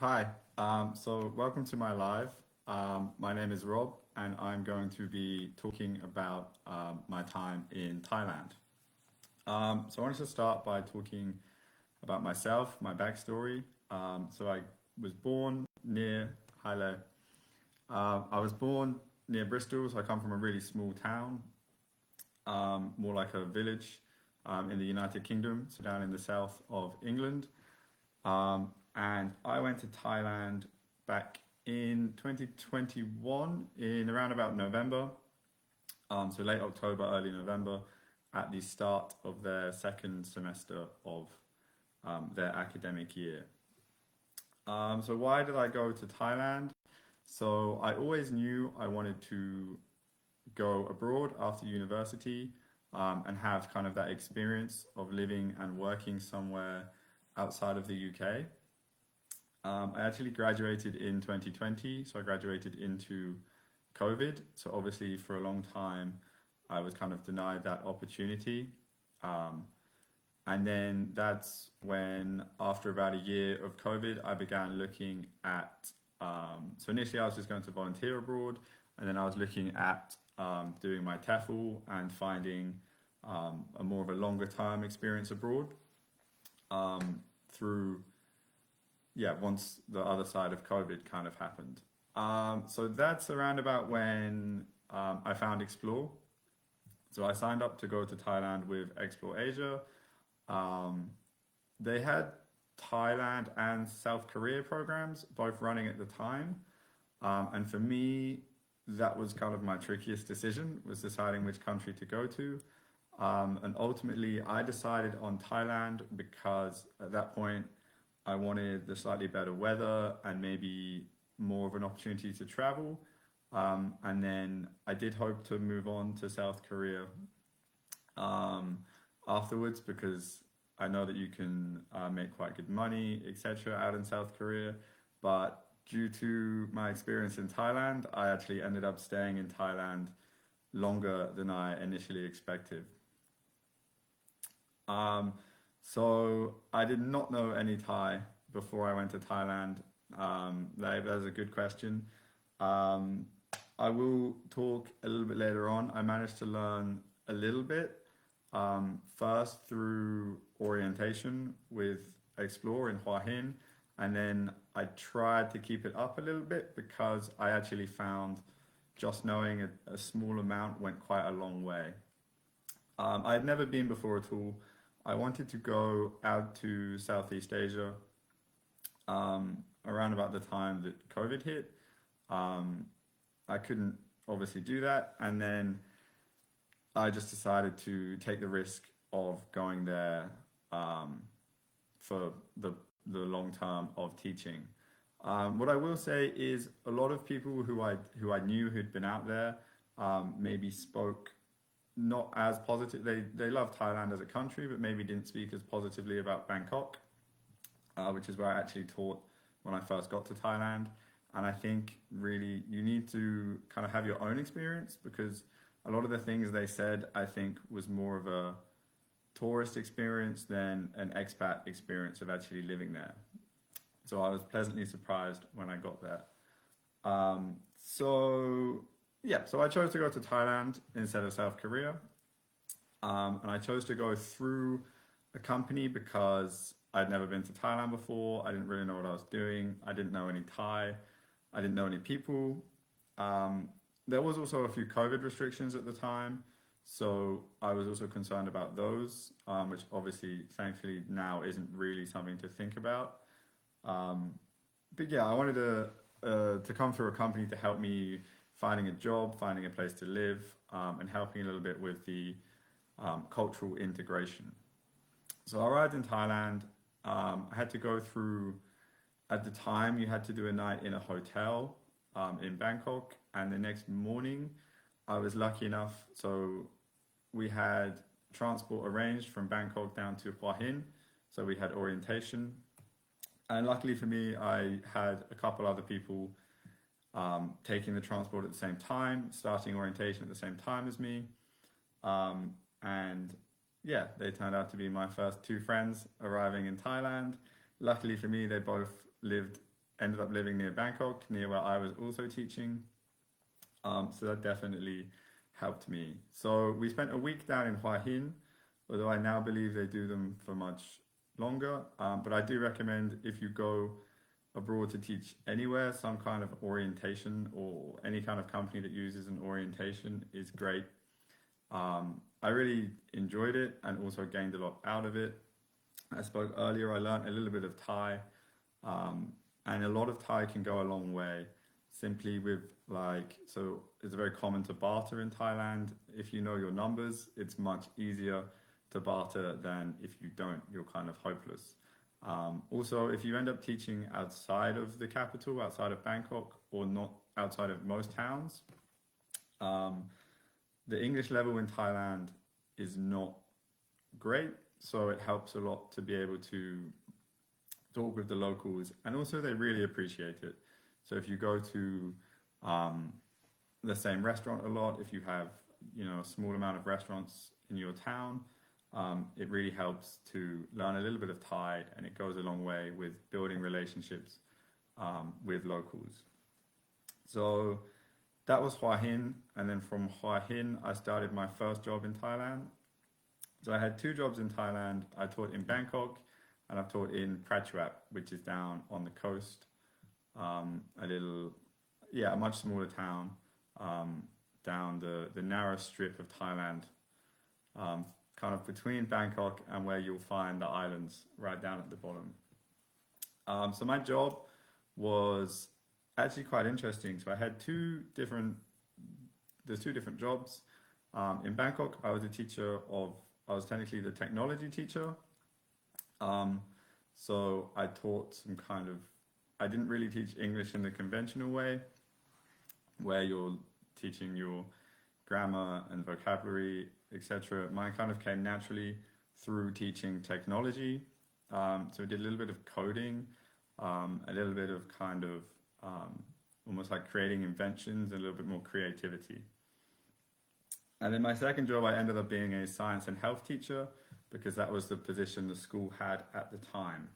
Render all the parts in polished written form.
Hi, so welcome to my live. My name is Rob, and I'm going to be talking about my time in Thailand. So I wanted to start by talking about myself, my backstory. So I was born near Haile. I was born near Bristol, so I come from a really small town, more like a village in the United Kingdom, so down in the south of England. And I went to Thailand back in 2021, in around about November, so late October, early November, at the start of their second semester of their academic year. So why did I go to Thailand? So I always knew I wanted to go abroad after university and have kind of that experience of living and working somewhere outside of the UK. I actually graduated in 2020, so I graduated into COVID. So obviously, for a long time, I was kind of denied that opportunity. Um, and then that's when, after about a year of COVID, I began looking at. So initially, I was just going to volunteer abroad, and then I was looking at doing my TEFL and finding a more of a longer term experience abroad through once the other side of COVID kind of happened. So that's around about when I found Xplore. So I signed up to go to Thailand with Xplore Asia. Um, they had Thailand and South Korea programs both running at the time. And for me, that was kind of my trickiest decision, was deciding which country to go to. And ultimately, I decided on Thailand because at that point, I wanted the slightly better weather and maybe more of an opportunity to travel. And then I did hope to move on to South Korea um, afterwards because I know that you can make quite good money, etc., out in South Korea. But due to my experience in Thailand, I actually ended up staying in Thailand longer than I initially expected. Um, so I did not know any Thai before I went to Thailand. That's a good question. Um, I will talk a little bit later on. I managed to learn a little bit first through orientation with Explore in Hua Hin, and then I tried to keep it up a little bit because I actually found just knowing a small amount went quite a long way. I had never been before at all. I wanted to go out to Southeast Asia around about the time that COVID hit. Um, I couldn't obviously do that, and then I just decided to take the risk of going there um, for the long term of teaching. What I will say is a lot of people who I knew who'd been out there maybe spoke not as positive. They love Thailand as a country, but maybe didn't speak as positively about Bangkok, which is where I actually taught when I first got to Thailand. And I think really you need to kind of have your own experience because a lot of the things they said, I think, was more of a tourist experience than an expat experience of actually living there. So I was pleasantly surprised when I got there. So I chose to go to Thailand instead of South Korea. And I chose to go through a company because I'd never been to Thailand before. I didn't really know what I was doing. I didn't know any Thai. I didn't know any people. Um, there was also a few COVID restrictions at the time. So I was also concerned about those, which obviously, thankfully, now isn't really something to think about. Um, but yeah, I wanted to come through a company to help me finding a job, finding a place to live, and helping a little bit with the cultural integration. So I arrived in Thailand. I had to go through, at the time, you had to do a night in a hotel in Bangkok, and the next morning, I was lucky enough. So we had transport arranged from Bangkok down to Hua Hin. So we had orientation. And luckily for me, I had a couple other people taking the transport at the same time, starting orientation at the same time as me. And yeah, they turned out to be my first two friends arriving in Thailand. Luckily for me, they both lived ended up living near Bangkok, near where I was also teaching. So that definitely helped me. So we spent a week down in Hua Hin, although I now believe they do them for much longer. But I do recommend if you go abroad to teach anywhere, some kind of orientation or any kind of company that uses an orientation is great. I really enjoyed it and also gained a lot out of it. I spoke earlier, I learned a little bit of Thai, and a lot of Thai can go a long way simply with so it's very common to barter in Thailand. If you know your numbers, it's much easier to barter than if you don't, you're kind of hopeless. Also, if you end up teaching outside of the capital, outside of Bangkok, or not outside of most towns, the English level in Thailand is not great, so it helps a lot to be able to talk with the locals, and also they really appreciate it. So if you go to the same restaurant a lot, if you have a small amount of restaurants in your town, it really helps to learn a little bit of Thai, and it goes a long way with building relationships with locals. So that was Hua Hin, and then from Hua Hin, I started my first job in Thailand. So I had two jobs in Thailand. I taught in Bangkok, and I've taught in Prachuap, which is down on the coast, a much smaller town down the narrow strip of Thailand, kind of between Bangkok and where you'll find the islands right down at the bottom. So my job was actually quite interesting. So I had there's two different jobs. In Bangkok, I was technically the technology teacher. So I taught I didn't really teach English in the conventional way, where you're teaching your grammar and vocabulary, etc. Mine kind of came naturally through teaching technology. So I did a little bit of coding, a little bit of almost like creating inventions, a little bit more creativity. And then my second job, I ended up being a science and health teacher because that was the position the school had at the time.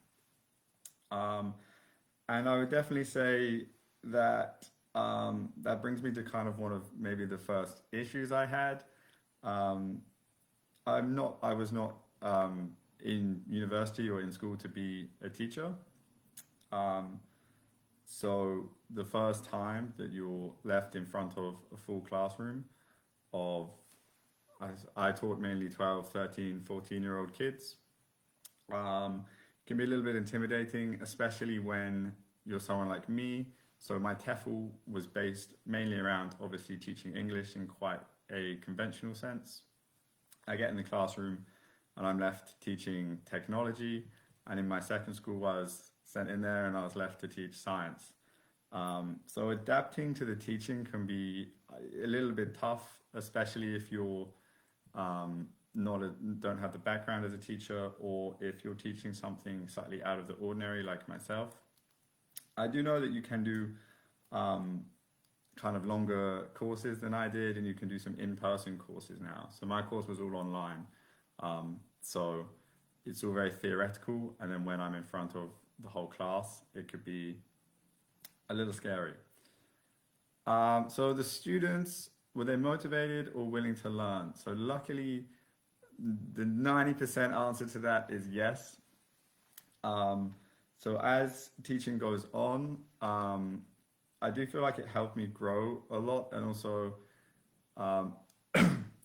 And I would definitely say that that brings me to kind of one of maybe the first issues I had. I was not in university or in school to be a teacher. So the first time that you're left in front of a full classroom I taught mainly 12, 13, 14-year-old kids. Can be a little bit intimidating, especially when you're someone like me. So my TEFL was based mainly around obviously teaching English in quite a conventional sense. I get in the classroom and I'm left teaching technology. And in my second school, I was sent in there and I was left to teach science. So adapting to the teaching can be a little bit tough, especially if you're don't have the background as a teacher, or if you're teaching something slightly out of the ordinary like myself. I do know that you can do kind of longer courses than I did, and you can do some in-person courses now. So my course was all online. So it's all very theoretical, and then when I'm in front of the whole class, it could be a little scary. So the students, were they motivated or willing to learn? So luckily, the 90% answer to that is yes. So as teaching goes on, I do feel like it helped me grow a lot, and also,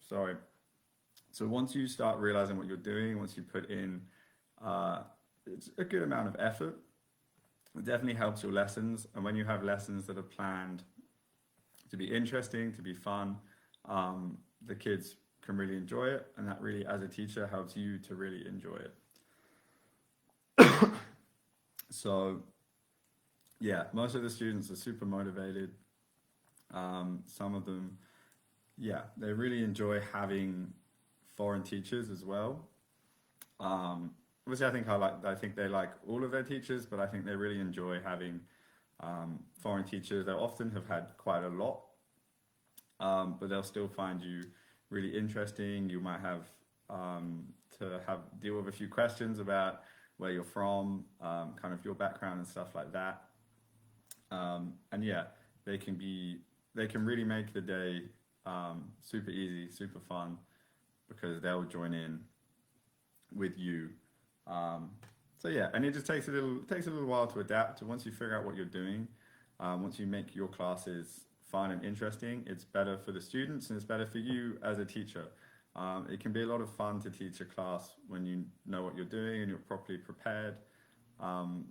sorry. So once you start realizing what you're doing, once you put in it's a good amount of effort, it definitely helps your lessons. And when you have lessons that are planned to be interesting, to be fun, the kids can really enjoy it, and that really, as a teacher, helps you to really enjoy it. So, yeah, most of the students are super motivated. Some of them, yeah, they really enjoy having foreign teachers as well. Obviously, I think they like all of their teachers, but I think they really enjoy having foreign teachers. They often have had quite a lot, but they'll still find you really interesting. You might have to deal with a few questions about where you're from, kind of your background and stuff like that. And yeah, they can be they can really make the day super easy, super fun because they'll join in with you. Um, so yeah, and it just takes a little while to adapt. Once you figure out what you're doing, once you make your classes fun and interesting, it's better for the students and it's better for you as a teacher. It can be a lot of fun to teach a class when you know what you're doing and you're properly prepared. Um,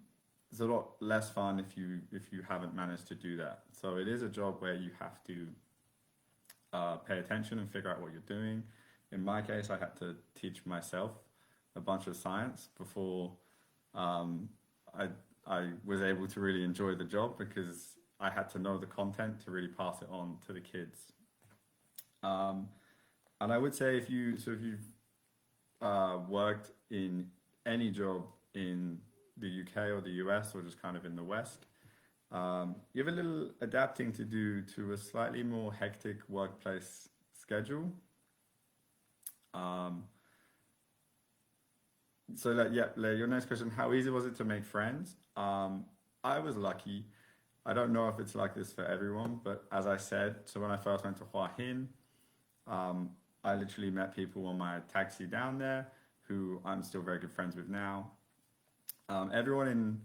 it's a lot less fun if you haven't managed to do that. So it is a job where you have to pay attention and figure out what you're doing. In my case, I had to teach myself a bunch of science before um, I I was able to really enjoy the job because I had to know the content to really pass it on to the kids. Um, and I would say if you've worked in any job in the UK or the US or just kind of in the West, you have a little adapting to do to a slightly more hectic workplace schedule. Um, so that yeah, your next question, how easy was it to make friends? I was lucky. I don't know if it's like this for everyone, but as I said, so when I first went to Hua Hin, um, I literally met people on my taxi down there who I'm still very good friends with now. Everyone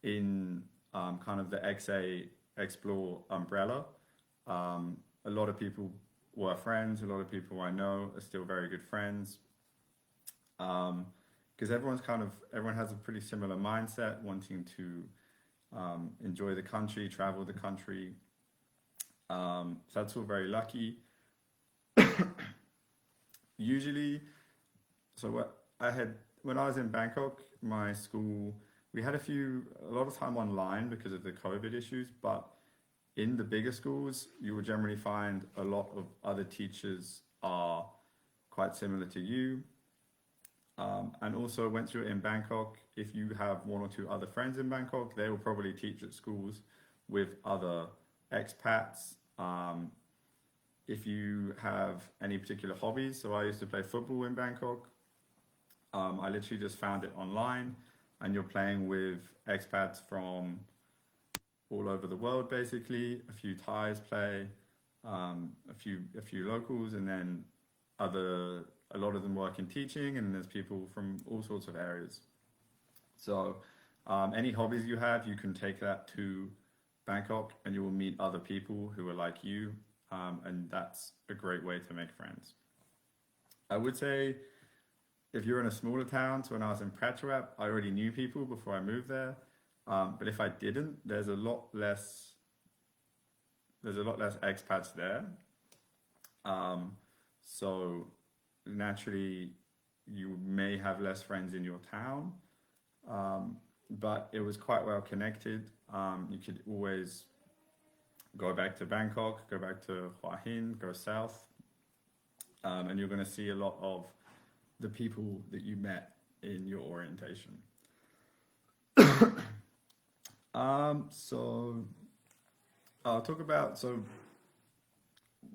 in kind of the XA Xplore umbrella, a lot of people were friends. A lot of people I know are still very good friends. Because everyone has a pretty similar mindset, wanting to enjoy the country, travel the country. So that's all very lucky. Usually, so what I had when I was in Bangkok, my school we had a lot of time online because of the COVID issues, but in the bigger schools, you will generally find a lot of other teachers are quite similar to you. And also, once you're in Bangkok, if you have one or two other friends in Bangkok, they will probably teach at schools with other expats. If you have any particular hobbies, so I used to play football in Bangkok. I literally just found it online, and you're playing with expats from all over the world, basically. A few Thais play, a few locals, and then a lot of them work in teaching, and there's people from all sorts of areas. So, any hobbies you have, you can take that to Bangkok, and you will meet other people who are like you, and that's a great way to make friends. I would say if you're in a smaller town, so when I was in Prachuap, I already knew people before I moved there. But if I didn't, there's a lot less expats there. Um, so naturally, you may have less friends in your town, but it was quite well connected. You could always go back to Bangkok, go back to Hua Hin, go south, and you're going to see a lot of the people that you met in your orientation. So I'll talk about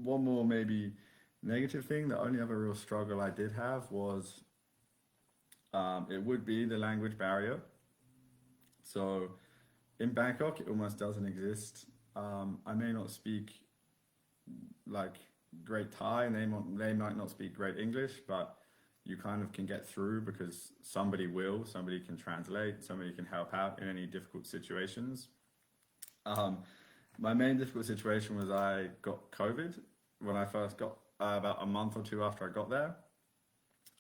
one more maybe negative thing. The only other real struggle I did have was it would be the language barrier. So in Bangkok, it almost doesn't exist. I may not speak like great Thai, and they might not speak great English, but you kind of can get through because somebody can translate, somebody can help out in any difficult situations. Um, my main difficult situation was I got COVID when I first got about a month or two after I got there.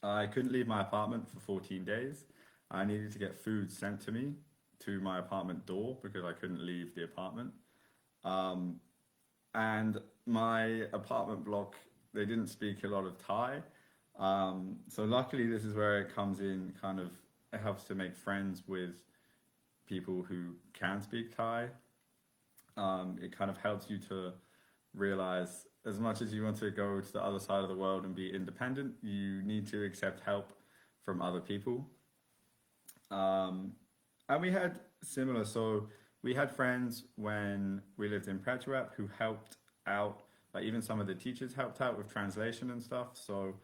I couldn't leave my apartment for 14 days. I needed to get food sent to me to my apartment door because I couldn't leave the apartment. Um, and my apartment block, they didn't speak a lot of Thai. So luckily, this is where it comes in. It helps to make friends with people who can speak Thai. It kind of helps you to realize, as much as you want to go to the other side of the world and be independent, you need to accept help from other people. And we had similar, so we had friends when we lived in Prachuap who helped out, like even some of the teachers helped out with translation and stuff. So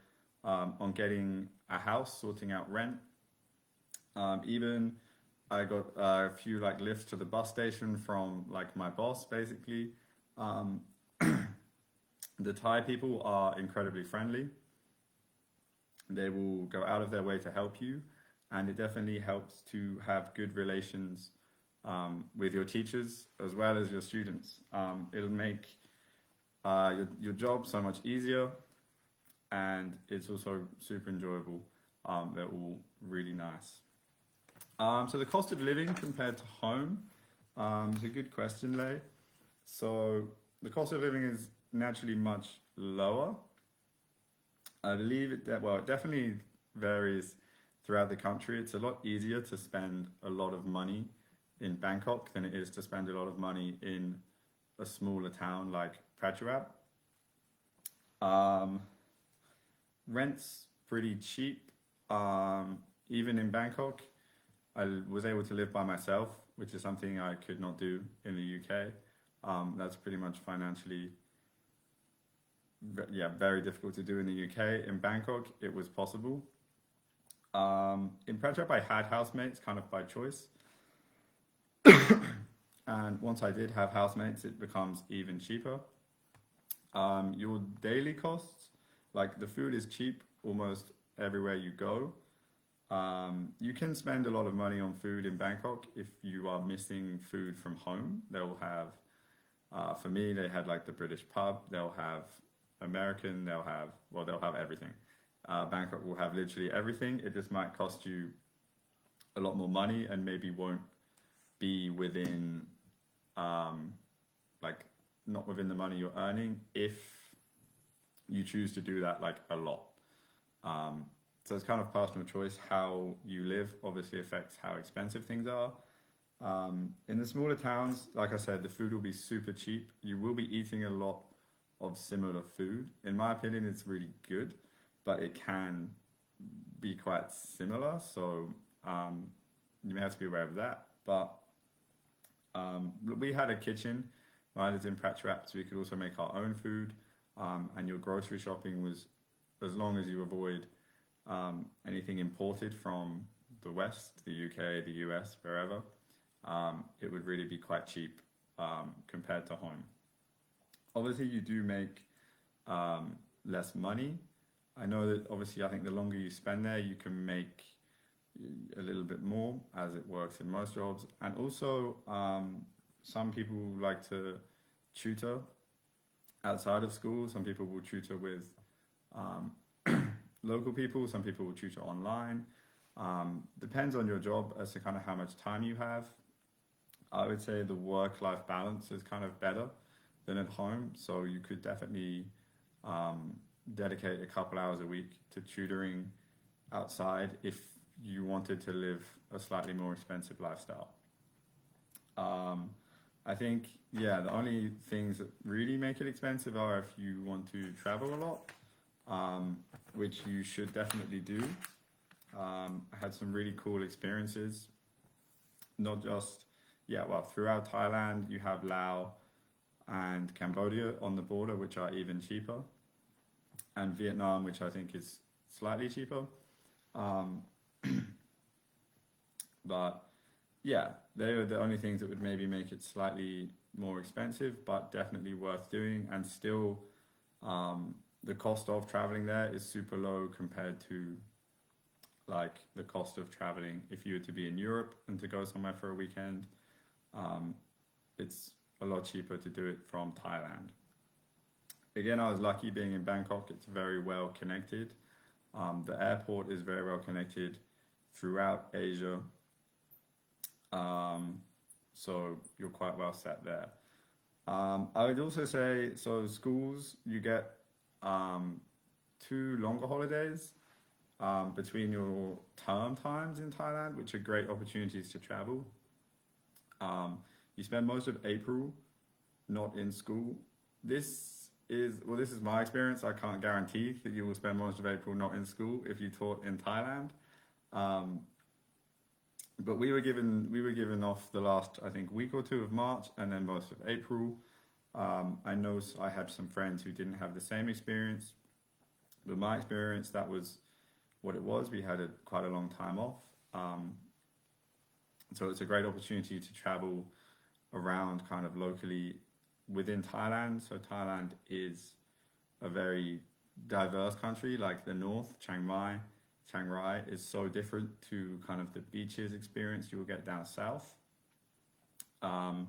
on getting a house, sorting out rent, even I got a few like lifts to the bus station from like my boss, basically. Um, the Thai people are incredibly friendly. They will go out of their way to help you, and it definitely helps to have good relations with your teachers as well as your students. It'll make your job so much easier, and it's also super enjoyable. They're all really nice. So the cost of living compared to home is a good question, Lay. So the cost of living is naturally much lower. I believe well, it definitely varies throughout the country. It's a lot easier to spend a lot of money in Bangkok than it is to spend a lot of money in a smaller town like Prachuap. Um, Rent's pretty cheap. Even in Bangkok, I was able to live by myself, which is something I could not do in the UK. That's pretty much financially, yeah, very difficult to do in the UK. In Bangkok, it was possible. In Prachuap, I had housemates kind of by choice. And once I did have housemates, it becomes even cheaper. Your daily costs, like the food is cheap almost everywhere you go. You can spend a lot of money on food in Bangkok if you are missing food from home. They'll have, for me, they had like the British pub. They'll have American. They'll have everything. Bangkok will have literally everything. It just might cost you a lot more money and maybe won't be within, like, not within the money you're earning if you choose to do that like a lot. Um, so it's kind of personal choice. How you live obviously affects how expensive things are. In the smaller towns, like I said, the food will be super cheap. You will be eating a lot of similar food. In my opinion, it's really good, but it can be quite similar. So you may have to be aware of that. But we had a kitchen when I lived in Prachuap, so we could also make our own food. And your grocery shopping was, as long as you avoid anything imported from the West, the UK, the US, wherever, it would really be quite cheap compared to home. Obviously, you do make less money. I know that obviously, I think the longer you spend there, you can make a little bit more, as it works in most jobs. And also, some people like to tutor outside of school. Some people will tutor with um, local people. Some people will tutor online. Depends on your job as to kind of how much time you have. I would say the work-life balance is kind of better than at home. So you could definitely dedicate a couple hours a week to tutoring outside if you wanted to live a slightly more expensive lifestyle. I think, yeah, the only things that really make it expensive are if you want to travel a lot, which you should definitely do. I had some really cool experiences, not just, yeah, well, throughout Thailand, you have Laos and Cambodia on the border, which are even cheaper, and Vietnam, which I think is slightly cheaper. Um, but yeah, they are the only things that would maybe make it slightly more expensive, but definitely worth doing. And still, the cost of traveling there is super low compared to like the cost of traveling if you were to be in Europe and to go somewhere for a weekend. Um, it's a lot cheaper to do it from Thailand. Again, I was lucky being in Bangkok. It's very well connected. The airport is very well connected throughout Asia. Um, so you're quite well set there. I would also say, so schools, you get um, two longer holidays between your term times in Thailand, which are great opportunities to travel. You spend most of April not in school. This is my experience. I can't guarantee that you will spend most of April not in school if you taught in Thailand. Um, but we were given off the last, I think, week or two of March and then most of April. I know I had some friends who didn't have the same experience, but my experience, that was what it was. We had quite a long time off. So it's a great opportunity to travel around kind of locally within Thailand. So Thailand is a very diverse country, like the north, Chiang Rai is so different to kind of the beaches experience you will get down south. Um,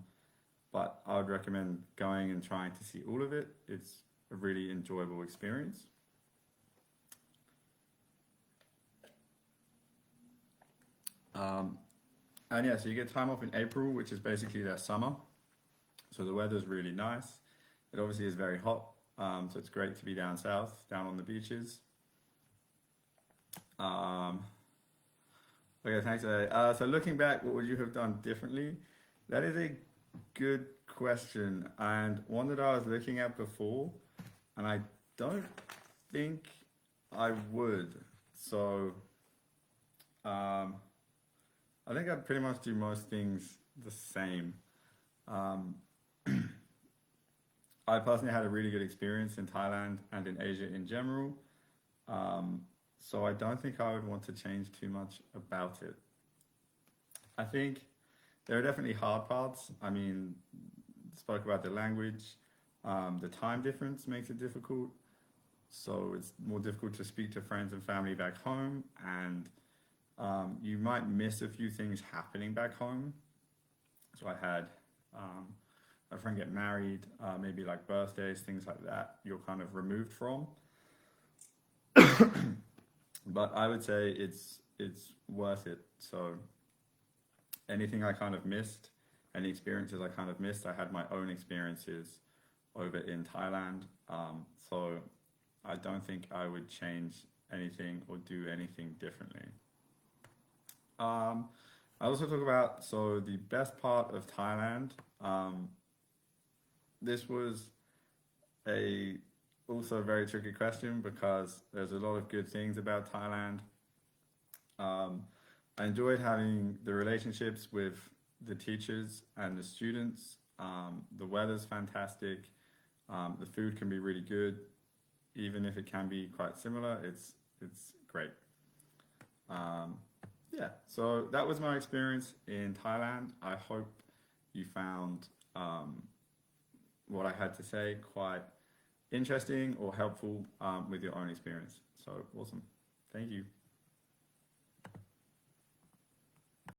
but I would recommend going and trying to see all of it. It's a really enjoyable experience. Um, and yeah, so you get time off in April, which is basically their summer. So the weather's really nice. It obviously is very hot, so it's great to be down south, down on the beaches. Um, okay, thanks. So looking back, what would you have done differently? That is a good question, and one that I was looking at before, and I don't think I would. So um, I think I'd pretty much do most things the same. Um, I personally had a really good experience in Thailand and in Asia in general. Um, so I don't think I would want to change too much about it. I think there are definitely hard parts. I mean, spoke about the language. The time difference makes it difficult. So it's more difficult to speak to friends and family back home, and you might miss a few things happening back home. So I had um, a friend get married, maybe like birthdays, things like that, you're kind of removed from. But I would say it's worth it. So anything I kind of missed, any experiences I kind of missed, I had my own experiences over in Thailand. So I don't think I would change anything or do anything differently. I also talk about so the best part of Thailand. This was a also a very tricky question because there's a lot of good things about Thailand. Um, I enjoyed having the relationships with the teachers and the students. The weather's fantastic. The food can be really good, even if it can be quite similar. It's great. Um, yeah, so that was my experience in Thailand. I hope you found what I had to say quite interesting or helpful with your own experience. So awesome. Thank you.